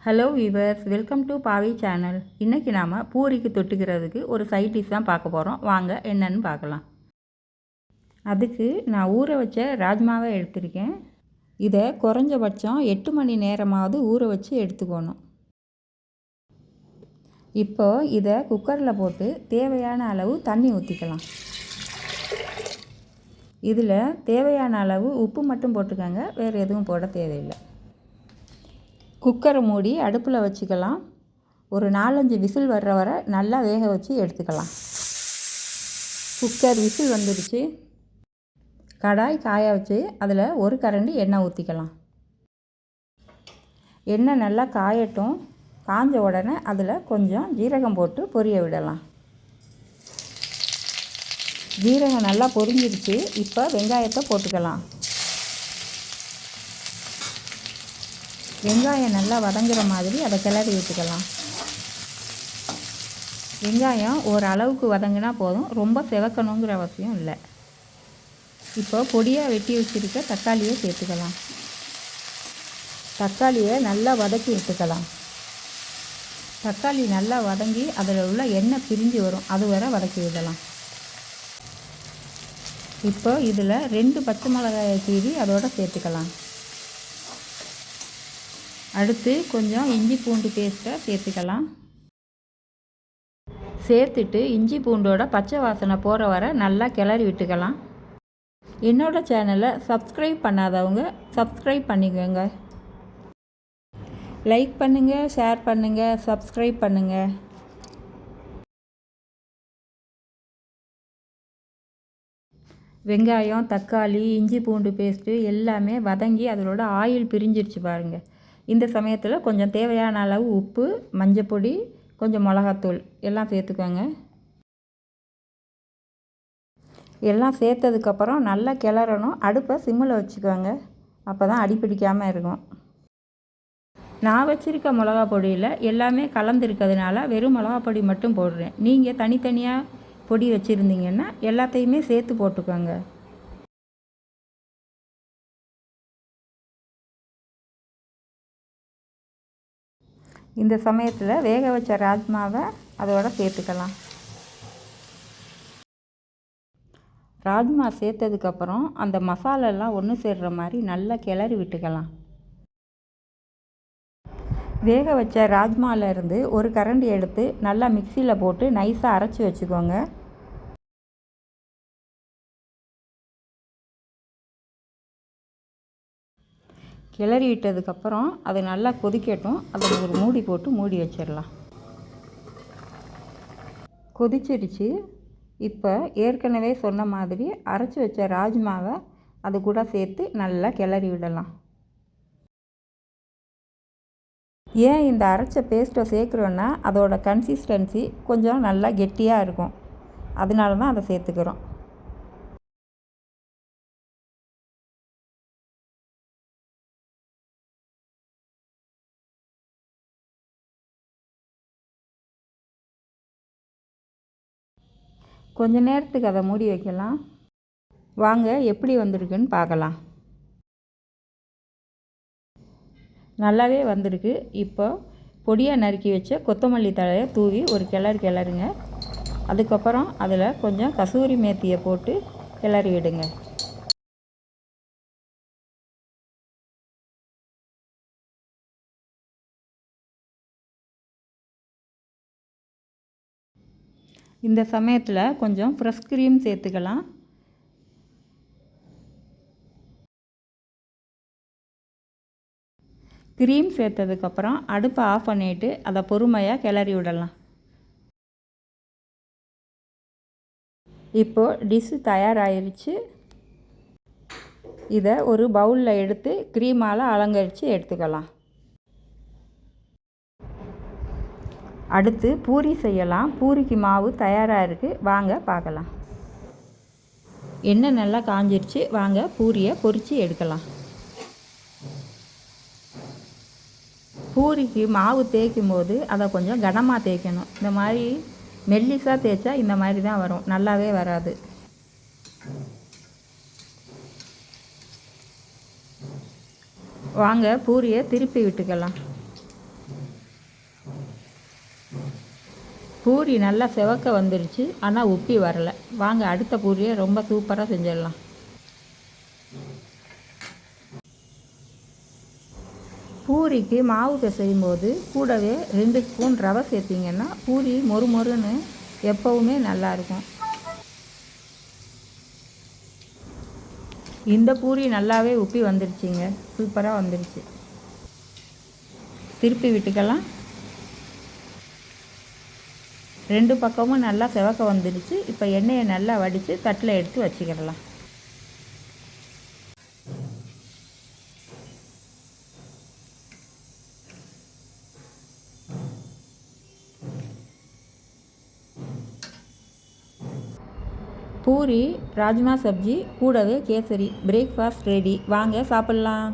Hello viewers, welcome to பாவி channel. இன்றைக்கி நாம் பூரிக்கு தொட்டுக்கிறதுக்கு ஒரு சைட் டிஷ் தான் பார்க்க போகிறோம். வாங்க என்னன்னு பார்க்கலாம். அதுக்கு நான் ஊற வச்ச ராஜ்மாவை எடுத்திருக்கேன். இதை குறைஞ்சபட்சம் 8 மணி நேரமாவது ஊற வச்சு எடுத்துக்கணும். இப்போ இதை குக்கரில் போட்டு தேவையான அளவு தண்ணி ஊற்றிக்கலாம். இதில் தேவையான அளவு உப்பு மட்டும் போட்டுக்கோங்க, வேறு எதுவும் போட தேவையில்லை. குக்கரை மூடி அடுப்பில் வச்சுக்கலாம். ஒரு 4-5 விசில் வர்ற வரை நல்லா வேக வச்சு எடுத்துக்கலாம். குக்கர் விசில் வந்துடுச்சு. கடாய் காய வச்சு அதில் ஒரு கரண்டி எண்ணெய் ஊற்றிக்கலாம். எண்ணெய் நல்லா காயட்டும். காஞ்ச உடனே அதில் கொஞ்சம் ஜீரகம் போட்டு பொரிய விடலாம். ஜீரகம் நல்லா பொரிஞ்சிருச்சு. இப்போ வெங்காயத்தை போட்டுக்கலாம். வெங்காயம் நல்லா வதங்குற மாதிரி அதை கிளறி விட்டுக்கலாம். வெங்காயம் ஓரளவுக்கு வதங்கினா போதும், ரொம்ப செவக்கணுங்கிற அவசியம் இல்லை. இப்போ பொடியாக வெட்டி வச்சுருக்க தக்காளியை சேர்த்துக்கலாம். தக்காளியை நல்லா வதக்கி விட்டுக்கலாம். தக்காளி நல்லா வதங்கி அதில் உள்ள எண்ணெய் பிரிஞ்சு வரும், அது வரை வதக்கி விடலாம். இப்போ இதில் 2 பச்சை மிளகாயை கீறி அதோடு சேர்த்துக்கலாம். அடுத்து கொஞ்சம் இஞ்சி பூண்டு பேஸ்ட்டை சேர்த்துக்கலாம். சேர்த்துட்டு இஞ்சி பூண்டோட பச்சை வாசனை போகிற வரை நல்லா கிளறி விட்டுக்கலாம். என்னோடய சேனலை சப்ஸ்கிரைப் பண்ணாதவங்க சப்ஸ்கிரைப் பண்ணிக்கோங்க. லைக் பண்ணுங்கள், ஷேர் பண்ணுங்கள், சப்ஸ்கிரைப் பண்ணுங்கள். வெங்காயம், தக்காளி, இஞ்சி பூண்டு பேஸ்ட்டு எல்லாமே வதங்கி அதோட ஆயில் பிரிஞ்சிருச்சு பாருங்கள். இந்த சமயத்தில் கொஞ்சம் தேவையான அளவு உப்பு, மஞ்சப்பொடி, கொஞ்சம் மிளகாத்தூள் எல்லாம் சேர்த்துக்கோங்க. எல்லாம் சேர்த்ததுக்கப்புறம் நல்லா கிளறணும். அடுப்பை சிம்மில் வச்சுக்கோங்க, அப்போ தான் அடி பிடிக்காமல் இருக்கும். நான் வச்சுருக்க மிளகா பொடியில் எல்லாமே கலந்துருக்கிறதுனால வெறும் மிளகா பொடி மட்டும் போடுறேன். நீங்கள் தனித்தனியாக பொடி வச்சுருந்தீங்கன்னா எல்லாத்தையுமே சேர்த்து போட்டுக்கோங்க. இந்த சமயத்தில் வேக வச்ச ராஜ்மாவை அதோடு சேர்த்துக்கலாம். ராஜ்மா சேர்த்ததுக்கப்புறம் அந்த மசாலெல்லாம் ஒன்று சேர்கிற மாதிரி நல்லா கிளறி விட்டுக்கலாம். வேக வச்ச ராஜ்மாவிலேருந்து ஒரு கரண்டி எடுத்து நல்லா மிக்சியில் போட்டு நைஸாக அரைச்சி வச்சுக்கோங்க. கிளறி விட்டதுக்கப்புறம் அது நல்லா கொதிக்கட்டும். அதை ஒரு மூடி போட்டு மூடி வச்சிடலாம். கொதிச்சிருச்சு. இப்போ ஏற்கனவே சொன்ன மாதிரி அரைச்சி வச்ச ராஜ்மாவை அது கூட சேர்த்து நல்லா கிளறி விடலாம். ஏன் இந்த அரைச்ச பேஸ்ட்டை சேர்க்குறோன்னா அதோட கன்சிஸ்டன்சி கொஞ்சம் நல்லா கெட்டியாக இருக்கும், அதனால தான் அதை சேர்த்துக்கிறோம். கொஞ்ச நேரத்துக்கு அதை மூடி வைக்கலாம். வாங்க எப்படி வந்திருக்குன்னு பார்க்கலாம். நல்லாவே வந்திருக்கு. இப்போ பொடியாக நறுக்கி வச்ச கொத்தமல்லி தழையை தூவி ஒரு கிளறுங்க. அதுக்கப்புறம் அதில் கொஞ்சம் கசூரி மேத்தியை போட்டு கிளறி விடுங்க. இந்த சமயத்தில் கொஞ்சம் ஃப்ரெஷ் க்ரீம் சேர்த்துக்கலாம். க்ரீம் சேர்த்ததுக்கப்புறம் அடுப்பை ஆஃப் பண்ணிவிட்டு அதை பொறுமையாக கிளறி விடலாம். இப்போது டிஷ்ஷு தயாராகிருச்சு. இதை ஒரு பவுலில் எடுத்து க்ரீமால் அலங்கரித்து எடுத்துக்கலாம். அடுத்து பூரி செய்யலாம். பூரிக்கு மாவு தயாராக இருக்குது, வாங்க பார்க்கலாம். எண்ணெய் நல்லா காஞ்சிருச்சு, வாங்க பூரியை பொரித்து எடுக்கலாம். பூரிக்கு மாவு தேய்க்கும் போது அதை கொஞ்சம் கனமாக தேய்க்கணும். இந்த மாதிரி மெல்லிசாக தேய்ச்சா இந்த மாதிரி தான் வரும், நல்லாவே வராது. வாங்க பூரியை திருப்பி விட்டுக்கலாம். பூரி நல்லா செவக்க வந்துருச்சு, ஆனால் உப்பி வரலை. வாங்க அடுத்த பூரியை ரொம்ப சூப்பராக செஞ்சிடலாம். பூரிக்கு மாவு பிசையும் போது கூடவே 2 ஸ்பூன் ரவை சேர்த்திங்கன்னா பூரி மொறு மொறுன்னு எப்போவுமே நல்லாயிருக்கும். இந்த பூரி நல்லாவே உப்பி வந்துருச்சுங்க, சூப்பராக வந்துருச்சு. திருப்பி விட்டுக்கலாம். 2 பக்கமும் நல்லா செவக்க வந்துடுச்சு. இப்போ எண்ணெயை நல்லா வடித்து தட்டில் எடுத்து வச்சுக்கிடலாம். பூரி, ராஜ்மா சப்ஜி கூடவே கேசரி, பிரேக்ஃபாஸ்ட் ரெடி. வாங்க சாப்பிட்லாம்.